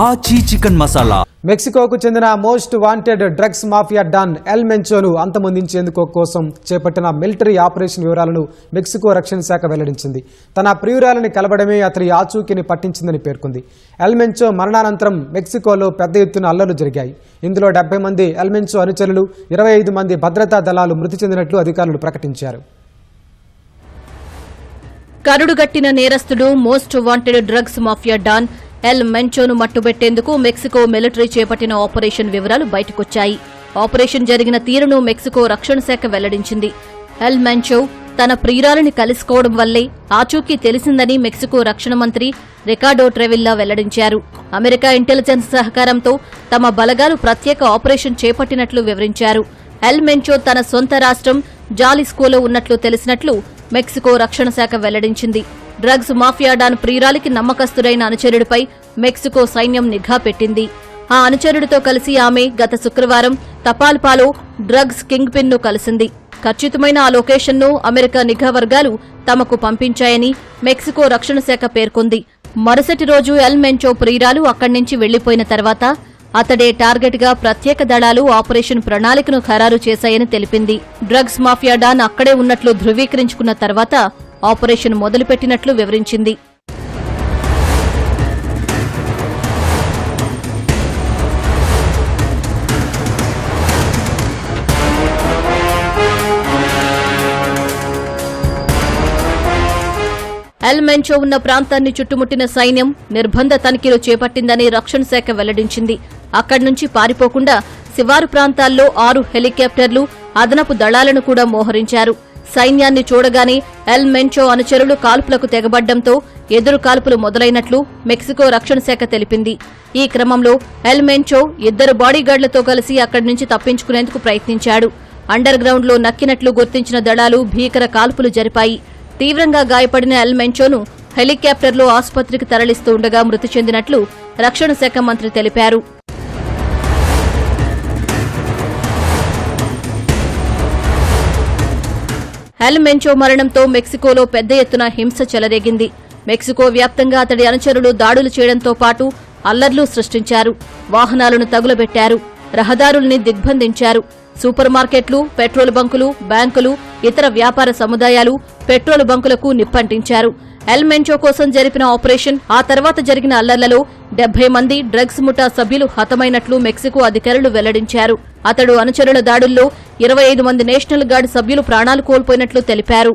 ఆచి చికెన్ మసాలా. మెక్సికోకు చెందిన most wanted drugs mafia don El మెంచోను అంతమొందించేందుకు కోసం చేపట్టిన మిలిటరీ ఆపరేషన్ వివరాలను మెక్సికో రక్షణ శాఖ వెల్లడించింది. తన ప్రియురాలని కలవడమే అతని ఆచూకీని పట్టించిందని పేర్కొంది. ఎల్ మెంచో మరణానంతరం మెక్సికోలో పెద్ద ఎత్తున అల్లర్లు జరిగాయి. ఇందులో 70 మంది ఎల్ మెంచో అనుచరులు, 25 మంది భద్రతా దళాలు మృతి చెందినట్లు అధికారులు ప్రకటించారు. కరుడుగట్టిన నేరస్తుడు most wanted drugs mafia don El మెంచోను మట్టుబెట్టేందుకు మెక్సికో మిలిటరీ చేపట్టిన ఆపరేషన్ వివరాలు బయటకొచ్చాయి. ఆపరేషన్ జరిగిన తీరును మెక్సికో రక్షణ శాఖ వెల్లడించింది. ఎల్ మెంచో తన ప్రియురాలిని కలుసుకోవడం వల్లే ఆచూకీ తెలిసిందని మెక్సికో రక్షణ మంత్రి రికార్డో ట్రెవిల్లా వెల్లడించారు. అమెరికా ఇంటెలిజెన్స్ సహకారంతో తమ బలగాలు ప్రత్యేక ఆపరేషన్ చేపట్టినట్లు వివరించారు. ఎల్ మెంచో తన సొంత రాష్ట్రం జాలిస్కోలో ఉన్నట్లు తెలిసినట్లు మెక్సికో రక్షణ శాఖ వెల్లడించింది. డ్రగ్స్ మాఫియా డాన్ ప్రియురాలికి నమ్మకస్తుడైన అనుచరుడిపై మెక్సికో సైన్యం నిఘా పెట్టింది. ఆ అనుచరుడితో కలిసి ఆమె గత శుక్రవారం తపాల్పాలో డ్రగ్స్ కింగ్ పిన్ ను కలిసింది. ఖచ్చితమైన ఆ లొకేషన్ను అమెరికా నిఘా వర్గాలు తమకు పంపించాయని మెక్సికో రక్షణ శాఖ పేర్కొంది. మరుసటి రోజు ఎల్ మెంచో ప్రియురాలు అక్కడి నుంచి వెళ్లిపోయిన తర్వాత అతడే టార్గెట్ గా ప్రత్యేక దళాలు ఆపరేషన్ ప్రణాళికను ఖరారు చేశాయని తెలిపింది. డ్రగ్స్ మాఫియా డాన్ అక్కడే ఉన్నట్లు ధృవీకరించుకున్న తర్వాత ఆపరేషన్ మొదలుపెట్టినట్లు వివరించింది. ఎల్ మెంచో ఉన్న ప్రాంతాన్ని చుట్టుముట్టిన సైన్యం నిర్బంధ తనిఖీలు చేపట్టిందని రక్షణ శాఖ వెల్లడించింది. అక్కడి నుంచి పారిపోకుండా శివారు ప్రాంతాల్లో 6 హెలికాప్టర్లు, అదనపు దళాలను కూడా మోహరించారు. సైన్యాన్ని చూడగానే ఎల్ మెంచో అనుచరులు కాల్పులకు తెగబడ్డంతో ఎదురు కాల్పులు మొదలైనట్లు మెక్సికో రక్షణ శాఖ తెలిపింది. ఈ క్రమంలో ఎల్ మెంచో 2 బాడీగార్డులతో కలిసి అక్కడి నుంచి తప్పించుకునేందుకు ప్రయత్నించాడు. అండర్ గ్రౌండ్ లో నక్కినట్లు గుర్తించిన దళాలు భీకర కాల్పులు జరిపాయి. తీవ్రంగా గాయపడిన ఎల్ మెంచోను హెలికాప్టర్లో ఆసుపత్రికి తరలిస్తూ ఉండగా మృతి చెందినట్లు రక్షణ శాఖ మంత్రి తెలిపారు. ఎల్ మెంచో మరణంతో మెక్సికోలో పెద్ద ఎత్తున హింస చెలరేగింది. మెక్సికో వ్యాప్తంగా అతడి అనుచరులు దాడులు చేయడంతో పాటు అల్లర్లు సృష్టించారు. వాహనాలను తగులబెట్టారు, రహదారుల్ని దిగ్బంధించారు. సూపర్ మార్కెట్లు, పెట్రోల్ బంకులు, బ్యాంకులు, ఇతర వ్యాపార సముదాయాలు, పెట్రోల్ బంకులకు నిప్పంటించారు. ఎల్ మెంచో కోసం జరిపిన ఆపరేషన్, ఆ తర్వాత జరిగిన అల్లర్లలో 70 మంది డ్రగ్స్ ముఠా సభ్యులు హతమైనట్లు మెక్సికో అధికారులు వెల్లడించారు. అతడు అనుచరుల దాడుల్లో 25 మంది నేషనల్ గార్డ్ సభ్యులు ప్రాణాలు కోల్పోయినట్లు తెలిపారు.